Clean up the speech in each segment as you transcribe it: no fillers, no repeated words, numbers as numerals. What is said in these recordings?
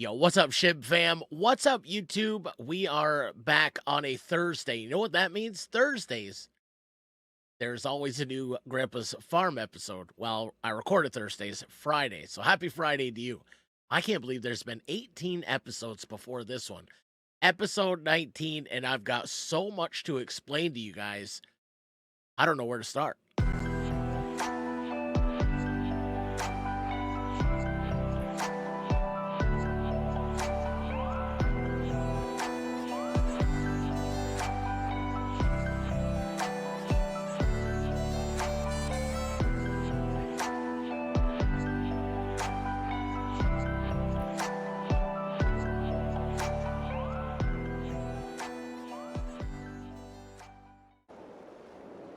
Yo, what's up, Shib fam? What's up, YouTube? We are back on a Thursday. You know what that means? Thursdays. There's always a new Grandpa's Farm episode. Well, I recorded Thursdays, Friday. So happy Friday to you. I can't believe there's been 18 episodes before this one. Episode 19, and I've got so much to explain to you guys. I don't know where to start.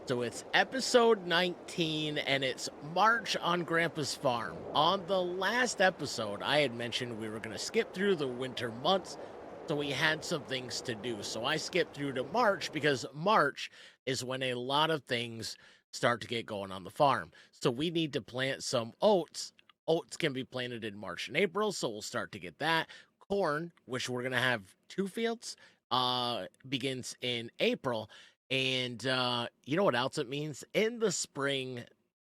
So it's episode 19, and it's March on Grandpa's Farm. On the last episode, I had mentioned we were going to skip through the winter months, so we had some things to do. So I skipped through to March because March is when a lot of things start to get going on the farm. So we need to plant some oats. Oats can be planted in March and April, so we'll start to get that. Corn, which we're going to have 2 fields, begins in April. And you know what else it means? In the spring,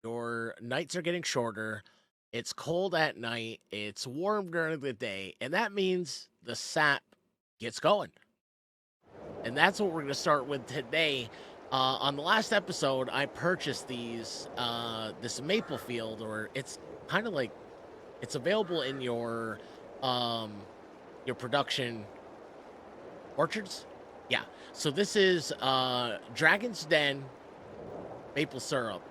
your nights are getting shorter. It's cold at night. It's warm during the day. And that means the sap gets going. And that's what we're going to start with today. On the last episode, I purchased this maple field, or it's kind of like it's available in your production orchards. Yeah. So this is Dragon's Den maple syrup,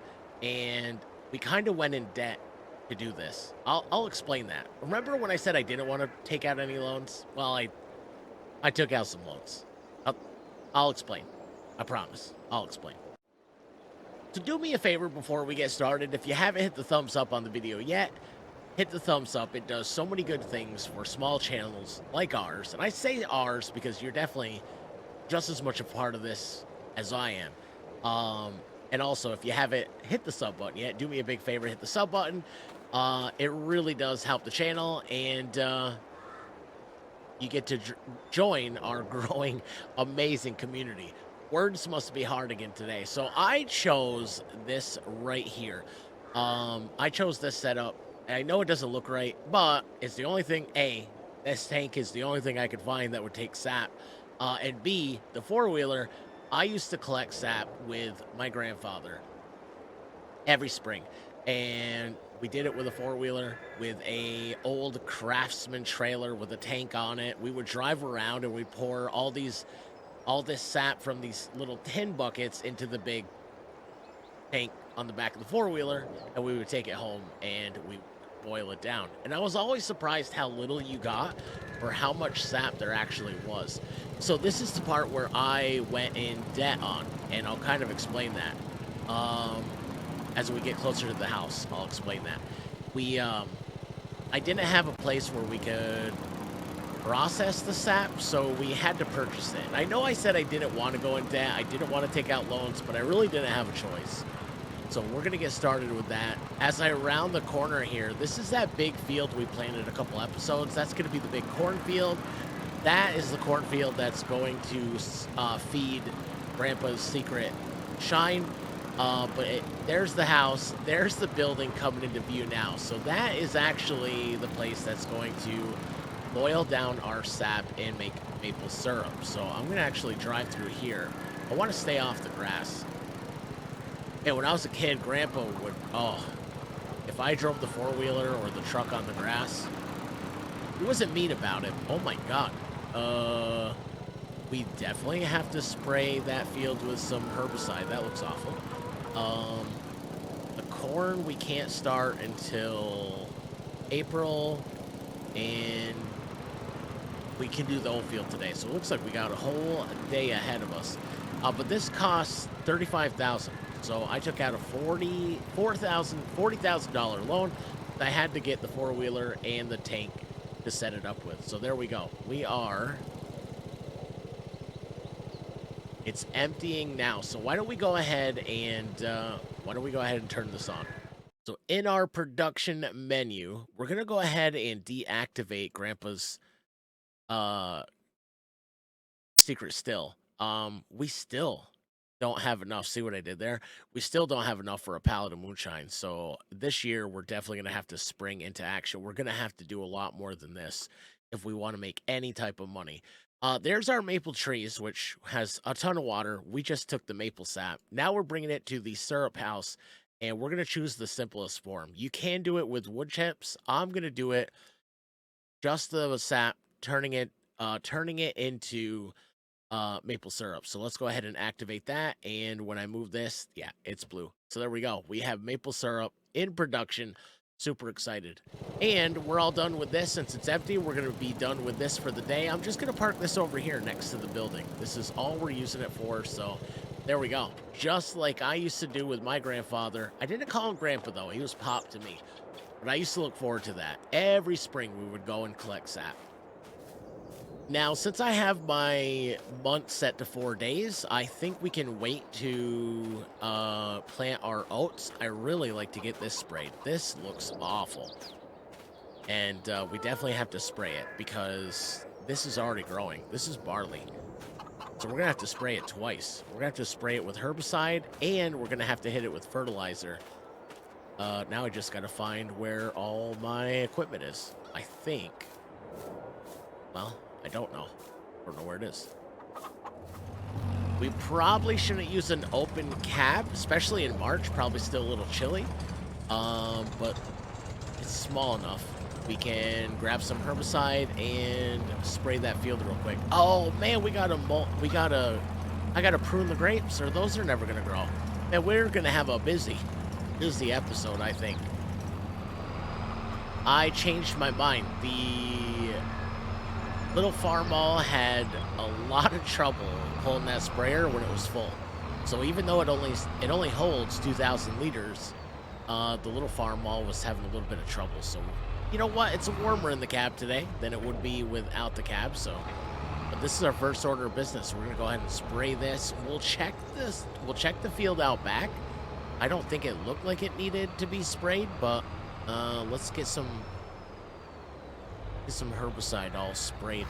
and we kind of went in debt to do this. I'll explain that. Remember when I said I didn't want to take out any loans? Well, I took out some loans. I'll explain. I promise. I'll explain. So do me a favor before we get started. If you haven't hit the thumbs up on the video yet, hit the thumbs up. It does so many good things for small channels like ours. And I say ours because you're definitely just as much a part of this as I am. And also, if you haven't hit the sub button yet, do me a big favor, hit the sub button. It really does help the channel, and you get to join our growing, amazing community. Words must be hard again today. So I chose this right here. I chose this setup. And I know it doesn't look right, but it's the only thing. A, this tank is the only thing I could find that would take sap. And B, the 4-wheeler, I used to collect sap with my grandfather every spring. And we did it with a 4-wheeler with a old Craftsman trailer with a tank on it. We would drive around and we'd pour all this sap from these little tin buckets into the big tank on the back of the 4-wheeler, and we would take it home and we boil it down. And I was always surprised how little you got or how much sap there actually was. So this is the part where I went in debt on, and I'll kind of explain that. As we get closer to the house, I'll explain that. I didn't have a place where we could process the sap, so we had to purchase it. And I know I said I didn't want to go in debt, I didn't want to take out loans, but I really didn't have a choice. So we're going to get started with that. As I round the corner here, this is that big field we planted a couple episodes. That's going to be the big cornfield. That is the cornfield that's going to feed Grandpa's secret shine. There's the house. There's the building coming into view now. So that is actually the place that's going to boil down our sap and make maple syrup. So I'm going to actually drive through here. I want to stay off the grass. And when I was a kid, Grandpa would, if I drove the 4-wheeler or the truck on the grass, he wasn't mean about it. Oh my God. We definitely have to spray that field with some herbicide. That looks awful. The corn we can't start until April, and we can do the whole field today. So it looks like we got a whole day ahead of us. But this costs $35,000. So I took out a $40,000 loan. I had to get the 4-wheeler and the tank to set it up with. So there we go. It's emptying now. So why don't we go ahead and turn this on? So in our production menu, we're gonna go ahead and deactivate Grandpa's uh secret still. We still don't have enough. See what I did there? We still don't have enough for a pallet of moonshine. So this year we're definitely gonna have to spring into action. We're gonna have to do a lot more than this if we want to make any type of money. There's our maple trees, which has a ton of water. We just took the maple sap. Now we're bringing it to the syrup house, and we're gonna choose the simplest form. You can do it with wood chips. I'm gonna do it just the sap, turning it into maple syrup. So let's go ahead and activate that. And when I move this, yeah, it's blue. So there we go. We have maple syrup in production. Super excited. And we're all done with this. Since it's empty, we're going to be done with this for the day. I'm just going to park this over here next to the building. This is all we're using it for. So there we go. Just like I used to do with my grandfather. I didn't call him Grandpa, though. He was Pop to me. But I used to look forward to that. Every spring, we would go and collect sap. Now, since I have my month set to 4 days, I think we can wait to plant our oats. I really like to get this sprayed. This looks awful. And we definitely have to spray it because this is already growing. This is barley. So we're going to have to spray it twice. We're going to have to spray it with herbicide, and we're going to have to hit it with fertilizer. Now I just got to find where all my equipment is. I think. Well, I don't know. I don't know where it is. We probably shouldn't use an open cab, especially in March. Probably still a little chilly. But it's small enough. We can grab some herbicide and spray that field real quick. Oh man, I gotta prune the grapes, or those are never gonna grow. Man, we're gonna have a busy episode, I think. I changed my mind. The Little Farmall had a lot of trouble holding that sprayer when it was full. So even though it only holds 2,000 liters, the Little Farmall was having a little bit of trouble. So you know what? It's warmer in the cab today than it would be without the cab. So, but this is our first order of business. We're gonna go ahead and spray this. We'll check this. We'll check the field out back. I don't think it looked like it needed to be sprayed, but let's get some herbicide all sprayed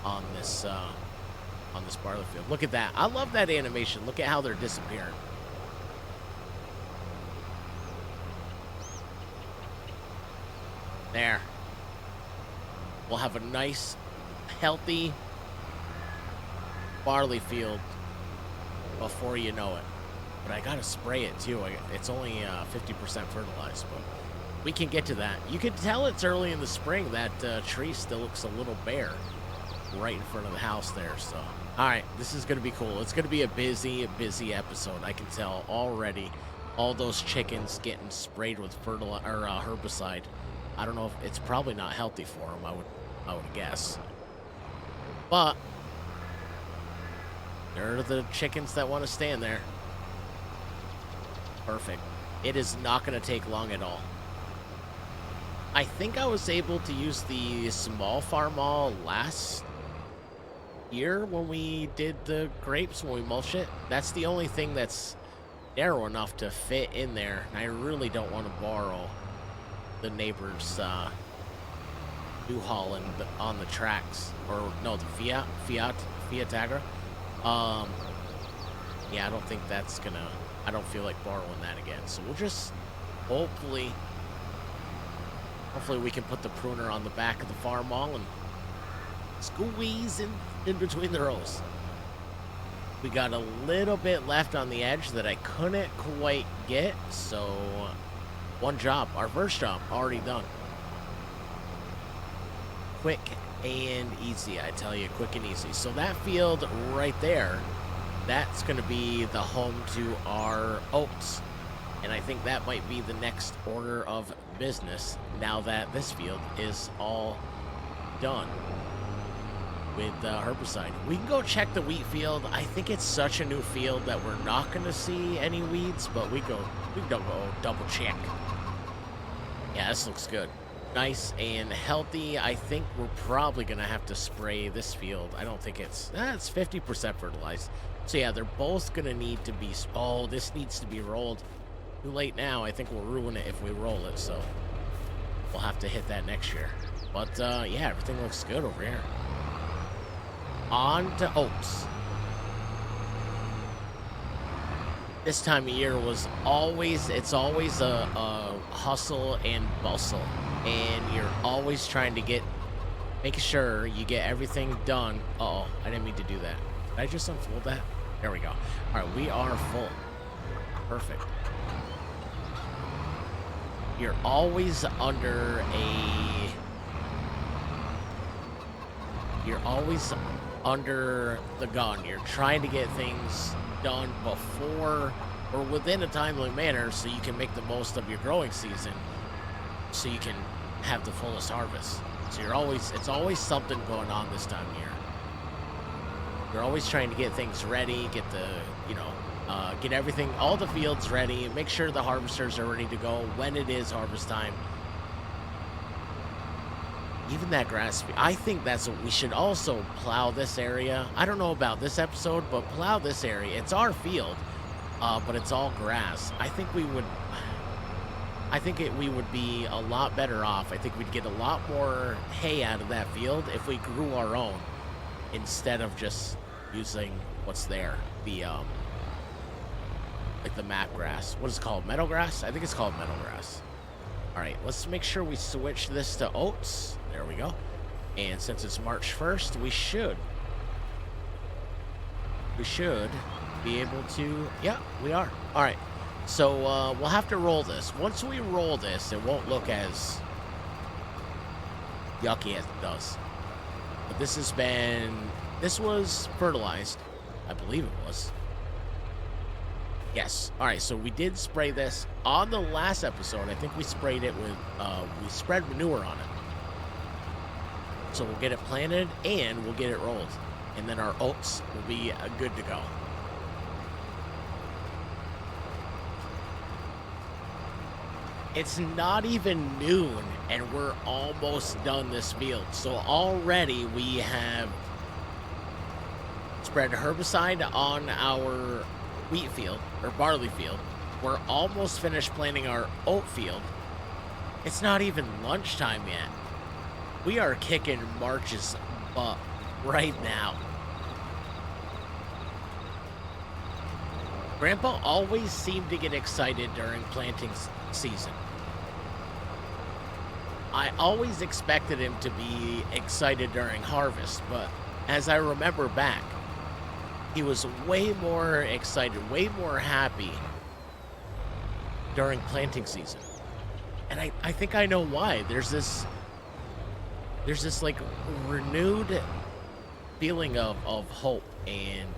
on this barley field. Look at that. I love that animation. Look at how they're disappearing. There. We'll have a nice, healthy barley field before you know it. But I gotta spray it too. It's only 50% fertilized, but we can get to that. You can tell it's early in the spring. That tree still looks a little bare right in front of the house there. So, all right, this is going to be cool. It's going to be a busy episode. I can tell already. All those chickens getting sprayed with herbicide. I don't know if it's probably not healthy for them. I would guess. But they're the chickens that want to stand there. Perfect. It is not going to take long at all. I think I was able to use the small Farmall last year when we did the grapes, when we mulch it. That's the only thing that's narrow enough to fit in there. And I really don't want to borrow the neighbor's U-Haul on the tracks. Or, no, the Fiat Agra. Yeah, I don't think that's going to... I don't feel like borrowing that again. So we'll just hopefully we can put the pruner on the back of the Farmall and squeeze in between the rows. We got a little bit left on the edge that I couldn't quite get. So one job, our first job, already done. Quick and easy, I tell you, quick and easy. So that field right there, that's going to be the home to our oats. And I think that might be the next order of business now that this field is all done with herbicide. We can go check the wheat field. I think it's such a new field that we're not going to see any weeds, but we can go double check. Yeah, this looks good. Nice and healthy. I think we're probably going to have to spray this field. I don't think it's 50% fertilized. So yeah, they're both going to need to be... Oh, this needs to be rolled. Too late now. I think we'll ruin it if we roll it, so we'll have to hit that next year. But yeah, everything looks good over here. On to oats. This time of year it's always a hustle and bustle. And you're always trying to making sure you get everything done. Uh-oh, I didn't mean to do that. Did I just unfold that? There we go. All right, we are full. Perfect. You're always under the gun. You're trying to get things done before or within a timely manner so you can make the most of your growing season so you can have the fullest harvest. So it's always something going on this time of year. You're always trying to get things ready, get everything, all the fields ready, make sure the harvesters are ready to go when it is harvest time. Even that grass, I think that's what we should also plow this area. I don't know about this episode, but plow this area. It's our field, but it's all grass. We would be a lot better off. I think we'd get a lot more hay out of that field if we grew our own instead of just using what's there. Like the map grass. What is it called? Meadow grass? I think it's called meadow grass. All right, let's make sure we switch this to oats. There we go. And since it's March 1st, we should be able to, yeah, we are. All right, so we'll have to roll this. Once we roll this, it won't look as yucky as it does. But this was fertilized. I believe it was. Yes. All right, so we did spray this on the last episode. I think we sprayed it with, we spread manure on it. So we'll get it planted and we'll get it rolled. And then our oats will be good to go. It's not even noon and we're almost done this field. So already we have spread herbicide on our wheat field or barley field. We're almost finished planting our oat field. It's not even lunchtime yet. We are kicking March's butt right now. Grandpa always seemed to get excited during planting season. I always expected him to be excited during harvest, but as I remember back, he was way more excited, way more happy during planting season. And I think I know why. There's this like renewed feeling of hope and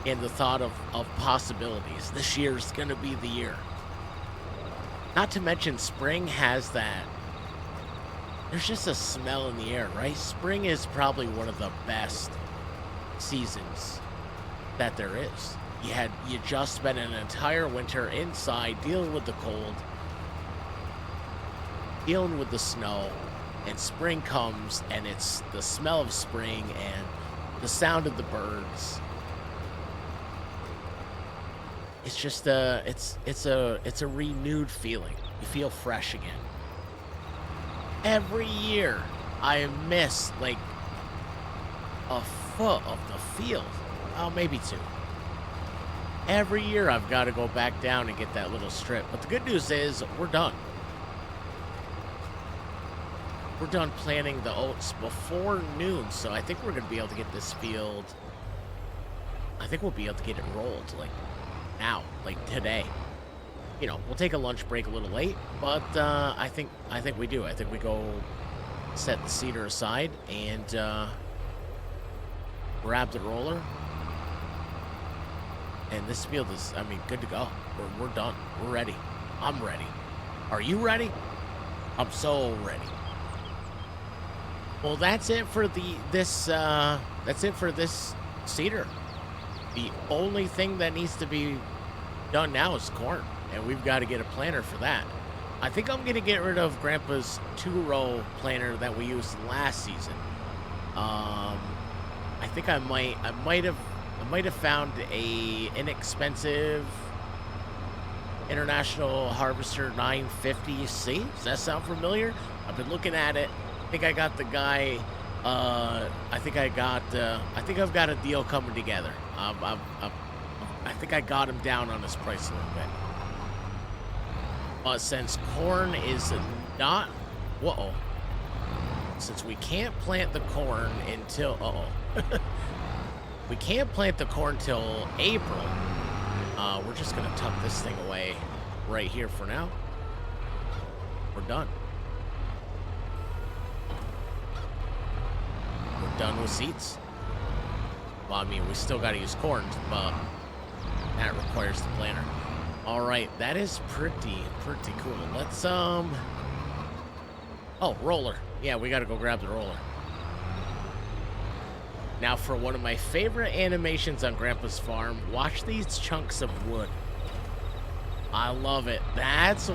the thought of possibilities. This year's gonna be the year. Not to mention spring has that. There's just a smell in the air, right? Spring is probably one of the best seasons that there is. You just spent an entire winter inside dealing with the cold, dealing with the snow, and spring comes and it's the smell of spring and the sound of the birds. It's just it's a renewed feeling. You feel fresh again. Every year I miss like a foot of the field. Oh, maybe two. Every year I've got to go back down and get that little strip. But the good news is we're done. We're done planting the oats before noon, so I think we're going to be able to get this field. I think we'll be able to get it rolled like now, like today. You know, we'll take a lunch break a little late, but I think we do. I think we go set the seeder aside and grab the roller. And this field is, I mean, good to go. We're done. We're ready. I'm ready. Are you ready? I'm so ready. Well, that's it for this seeder. The only thing that needs to be done now is corn, and we've got to get a planter for that. I think I'm going to get rid of Grandpa's 2-row planter that we used last season. I think I might have I might have found a inexpensive International Harvester 950C. Does that sound familiar? I've been looking at it. I think I got the guy. I think I've got a deal coming together. I think I got him down on his price a little bit. But since corn is not, since we can't plant the corn until, we can't plant the corn till April. We're just gonna tuck this thing away right here for now. We're done. We're done with seeds. Well, I mean, we still gotta use corn, but that requires the planter. All right, that is pretty cool. Let's, oh, roller. Yeah, we gotta go grab the roller. Now, for one of my favorite animations on Grandpa's farm, watch these chunks of wood. I love it. That's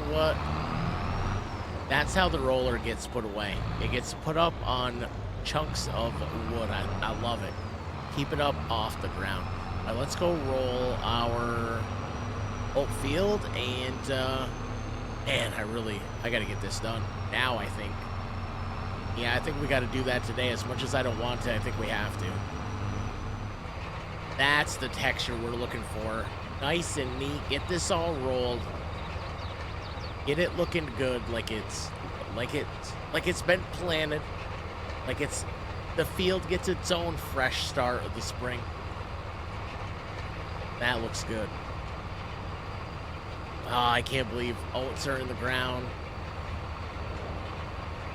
how the roller gets put away. It gets put up on chunks of wood. I love it. Keep it up off the ground. All right, let's go roll our oat field, and man, I gotta get this done now, I think. Yeah, I think we got to do that today. As much as I don't want to, I think we have to. That's the texture we're looking for. Nice and neat. Get this all rolled. Get it looking good, like it's been planted. Like the field gets its own fresh start of the spring. That looks good. Oh, I can't believe oats are in the ground.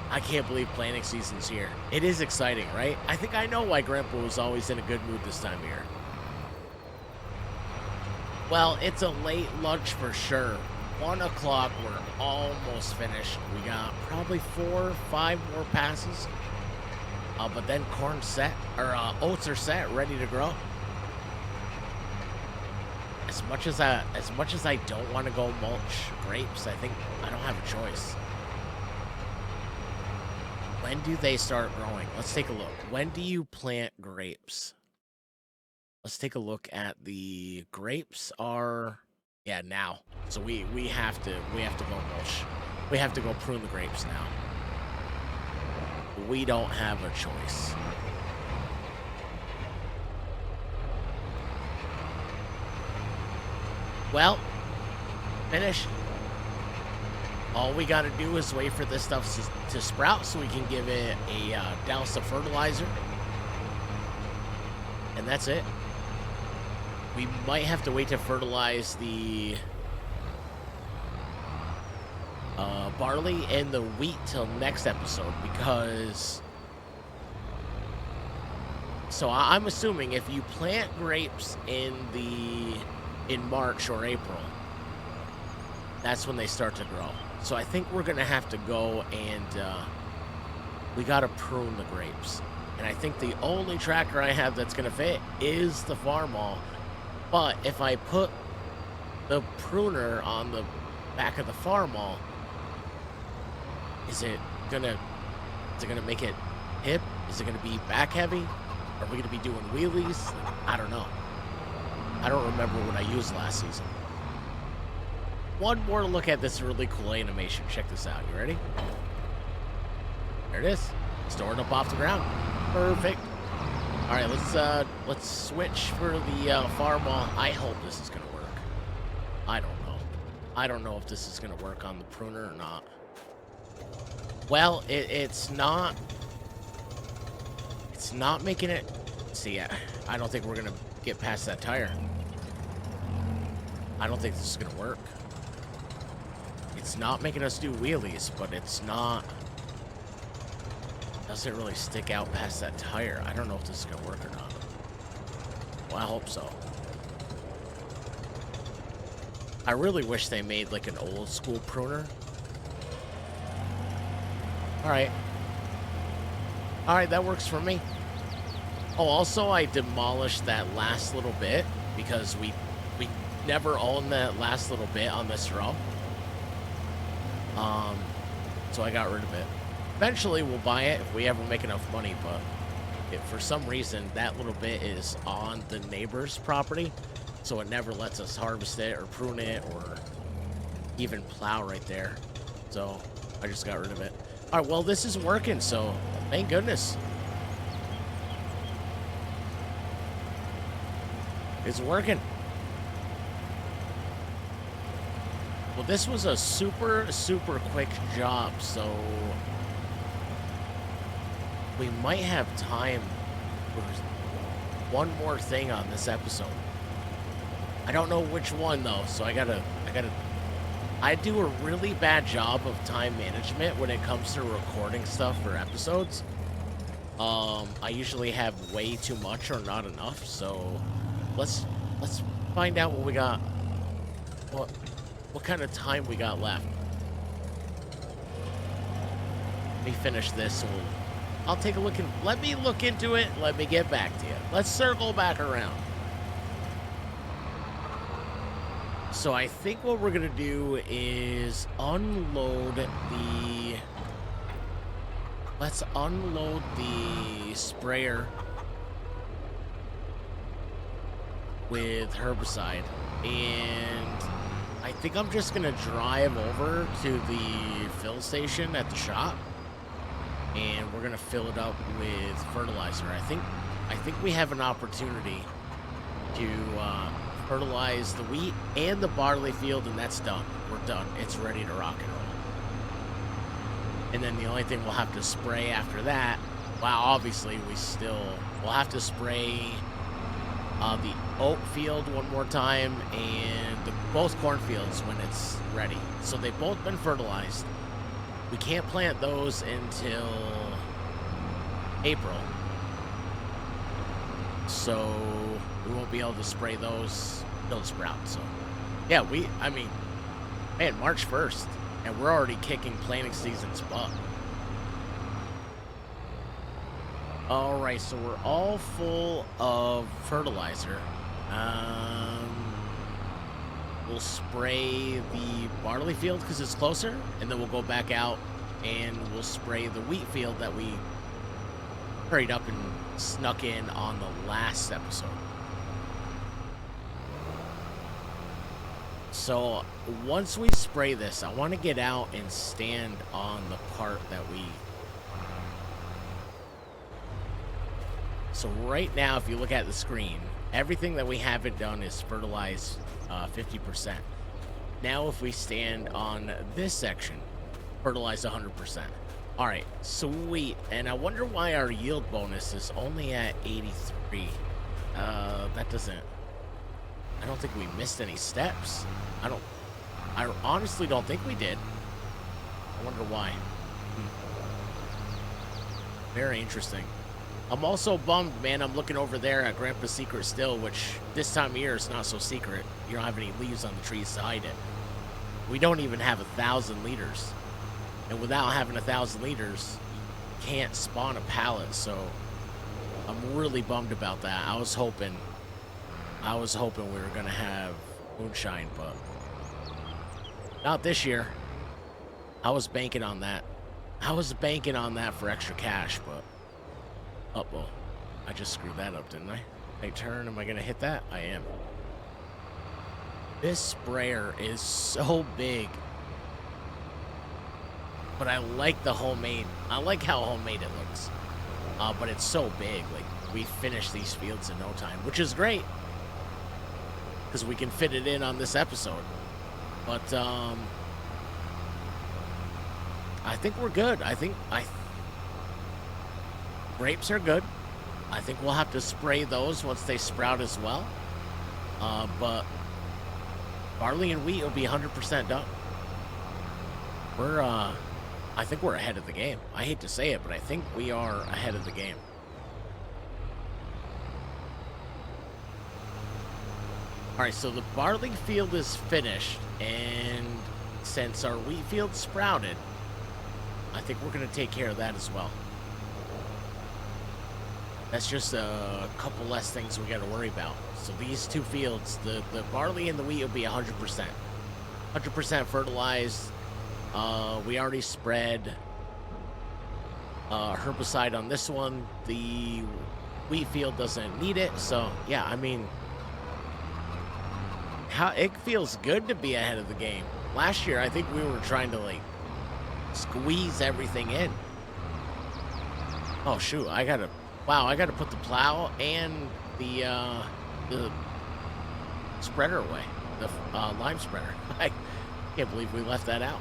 I can't believe planting season's here. It is exciting, right? I think I know why Grandpa was always in a good mood this time of year. Well, it's a late lunch for sure. 1 o'clock, we're almost finished. We got probably 4 or 5 more passes. But then corn's set, or oats are set, ready to grow. As much as I don't want to go mulch grapes, I think I don't have a choice. When do they start growing? Let's take a look. When do you plant grapes? Let's take a look at the grapes are, yeah, now. So we have to go mulch. We have to go prune the grapes now. We don't have a choice. Well, finish. All we got to do is wait for this stuff to sprout so we can give it a douse of fertilizer. And that's it. We might have to wait to fertilize the barley and the wheat till next episode because... So I'm assuming if you plant grapes in March or April, that's when they start to grow. So I think we're going to have to go and we got to prune the grapes. And I think the only tractor I have that's going to fit is the Farmall. But if I put the pruner on the back of the Farmall, is it gonna make it hip? Is it gonna be back heavy? Are we gonna be doing wheelies? I don't know. I don't remember what I used last season. One more look at this really cool animation. Check this out. You ready? There it is. Stored up off the ground. Perfect. All right, let's switch for the Farmall. I hope this is gonna work. I don't know. I don't know if this is gonna work on the pruner or not. Well, it's not. It's not making it. See, I don't think we're gonna get past that tire. I don't think this is gonna work. It's not making us do wheelies, but it's not. Doesn't really stick out past that tire. I don't know if this is gonna work or not. Well, I hope so. I really wish they made like an old school pruner. Alright, that works for me. Oh, also I demolished that last little bit because we never owned that last little bit on this row. So I got rid of it. Eventually we'll buy it if we ever make enough money, but for some reason, that little bit is on the neighbor's property, so it never lets us harvest it or prune it or even plow right there. So I just got rid of it. All right, well, this is working, so thank goodness. It's working. Well, this was a super, super quick job, so we might have time for one more thing on this episode. I don't know which one though, so I do a really bad job of time management when it comes to recording stuff for episodes. I usually have way too much or not enough, so let's find out what we got. What kind of time we got left. Let me finish this. I'll take a look and let me look into it. Let me get back to you. Let's circle back around. So I think what we're gonna do is let's unload the sprayer with herbicide, and I think I'm just gonna drive over to the fill station at the shop, and we're gonna fill it up with fertilizer. I think we have an opportunity to fertilize the wheat and the barley field, and that's done. We're done. It's ready to rock and roll. And then the only thing we'll have to spray after that, well, obviously we'll have to spray the oat field one more time and both cornfields when it's ready. So they've both been fertilized. We can't plant those until April. So we won't be able to spray those till sprout. So yeah, man, March 1st, and we're already kicking planting season's butt. All right, so we're all full of fertilizer. We'll spray the barley field because it's closer, and then we'll go back out and we'll spray the wheat field that we hurried up and snuck in on the last episode. So once we spray this, I want to get out and stand on the part that we... So right now, if you look at the screen, everything that we haven't done is fertilized 50%. Now if we stand on this section, fertilize 100%. All right, sweet. And I wonder why our yield bonus is only at 83. That doesn't... I don't think we missed any steps. I honestly don't think we did. I wonder why. Very interesting. I'm also bummed, man. I'm looking over there at Grandpa's secret still, which this time of year is not so secret. You don't have any leaves on the trees to hide it. We don't even have 1,000 liters. And without having 1,000 liters, you can't spawn a pallet, so I'm really bummed about that. I was hoping we were gonna have moonshine, but not this year. I was banking on that. For extra cash, but uh-oh. I just screwed that up, didn't I? Hey, turn, am I gonna hit that? I am. This sprayer is so big. But I like the homemade. I like how homemade it looks. But it's so big. Like, we finish these fields in no time, which is great. Because we can fit it in on this episode. But, I think we're good. Grapes are good. I think we'll have to spray those once they sprout as well. But barley and wheat will be 100% done. I think we're ahead of the game. I hate to say it, but I think we are ahead of the game. All right, so the barley field is finished, and since our wheat field sprouted, I think we're going to take care of that as well. That's just a couple less things we got to worry about. So these two fields, the barley and the wheat will be 100%. 100% fertilized. We already spread herbicide on this one. The wheat field doesn't need it. So, yeah, I mean, it feels good to be ahead of the game. Last year, I think we were trying to, like, squeeze everything in. Oh, shoot, I gotta put the plow and the spreader away, the lime spreader. I can't believe we left that out.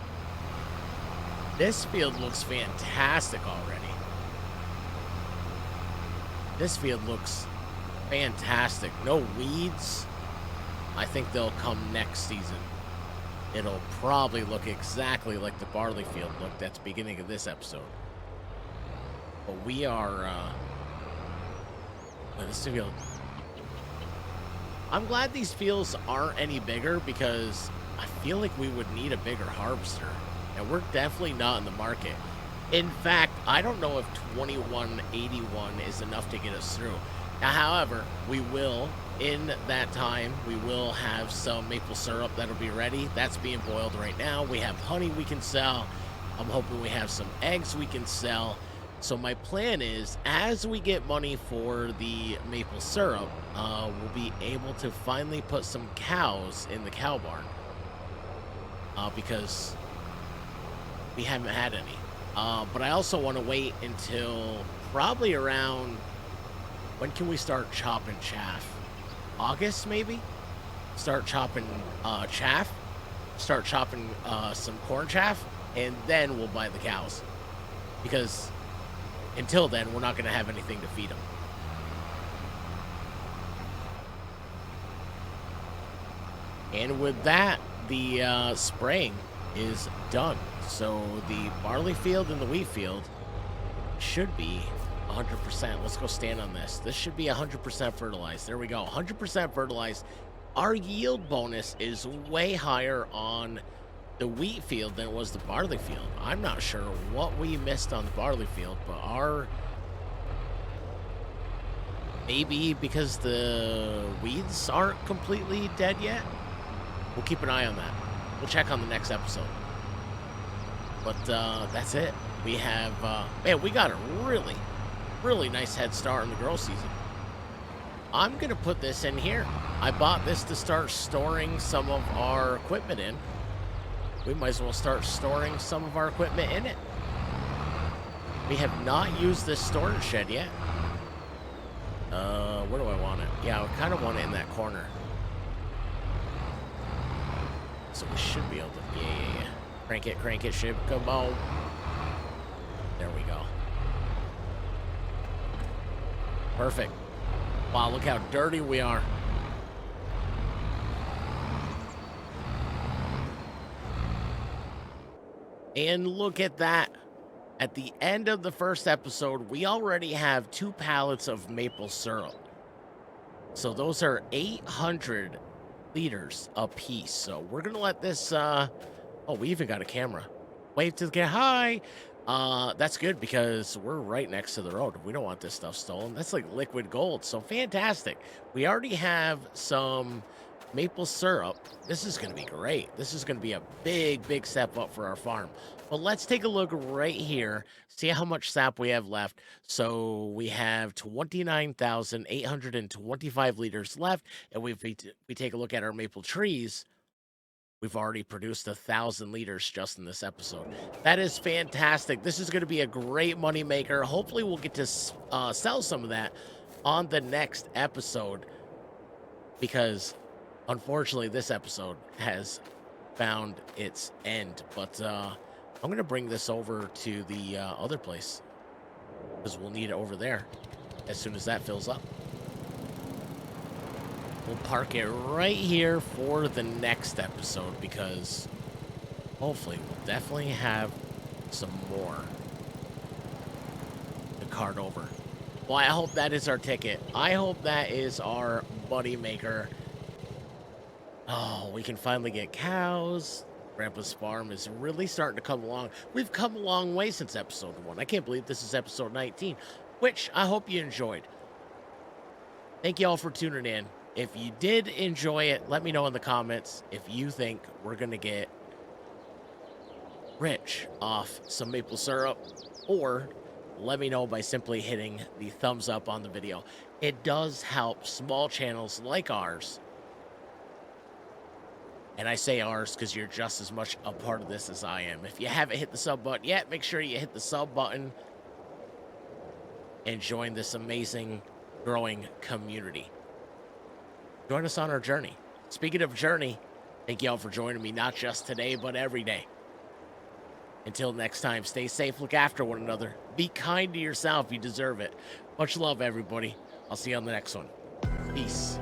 This field looks fantastic already. This field looks fantastic. No weeds. I think they'll come next season. It'll probably look exactly like the barley field looked at the beginning of this episode. But we are, this field. I'm glad these fields aren't any bigger because I feel like we would need a bigger harvester. And we're definitely not in the market. In fact, I don't know if 2181 is enough to get us through. Now, however, we will, in that time, we will have some maple syrup that'll be ready. That's being boiled right now. We have honey we can sell. I'm hoping we have some eggs we can sell. So my plan is, as we get money for the maple syrup, we'll be able to finally put some cows in the cow barn. Because we haven't had any. But I also want to wait until probably around, when can we start chopping chaff? August, maybe? Start chopping chaff. Start chopping some corn chaff. And then we'll buy the cows. Because until then, we're not going to have anything to feed them. And with that, the spraying is done. So the barley field and the wheat field should be 100%. Let's go stand on this. This should be 100% fertilized. There we go. 100% fertilized. Our yield bonus is way higher on the wheat field than it was the barley field. I'm not sure what we missed on the barley field, but maybe because the weeds aren't completely dead yet. We'll keep an eye on that. We'll check on the next episode. But that's it. We have, man, we got a really, really nice head start in the grow season. I'm going to put this in here. I bought this to start storing some of our equipment in. We might as well start storing some of our equipment in it. We have not used this storage shed yet. Where do I want it? Yeah, I kind of want it in that corner. So we should be able to, yeah. Crank it, ship, come on. There we go. Perfect. Wow, look how dirty we are. And look at that. At the end of the first episode, we already have 2 pallets of maple syrup. So those are 800 liters a piece. So we're going to let this, oh, we even got a camera. Wave to the camera. Hi. That's good because we're right next to the road. We don't want this stuff stolen. That's like liquid gold. So fantastic. We already have some maple syrup. This is going to be great. This is going to be a big step up for our farm. But let's take a look right here, see how much sap we have left. So we have 29,825 liters left. And if we take a look at our maple trees, we've already produced 1,000 liters just in this episode. That is fantastic. This is going to be a great money maker. Hopefully we'll get to sell some of that on the next episode, because unfortunately this episode has found its end. But I'm going to bring this over to the other place, because we'll need it over there as soon as that fills up. We'll park it right here for the next episode, because hopefully we'll definitely have some more to cart over. Well, I hope that is our ticket. I hope that is our money maker. Oh, we can finally get cows. Grandpa's farm is really starting to come along. We've come a long way since episode 1. I can't believe this is episode 19, which I hope you enjoyed. Thank you all for tuning in. If you did enjoy it, let me know in the comments if you think we're going to get rich off some maple syrup, or let me know by simply hitting the thumbs up on the video. It does help small channels like ours. And I say ours because you're just as much a part of this as I am. If you haven't hit the sub button yet, make sure you hit the sub button and join this amazing, growing community. Join us on our journey. Speaking of journey, thank you all for joining me, not just today, but every day. Until next time, stay safe, look after one another, be kind to yourself, you deserve it. Much love, everybody. I'll see you on the next one. Peace.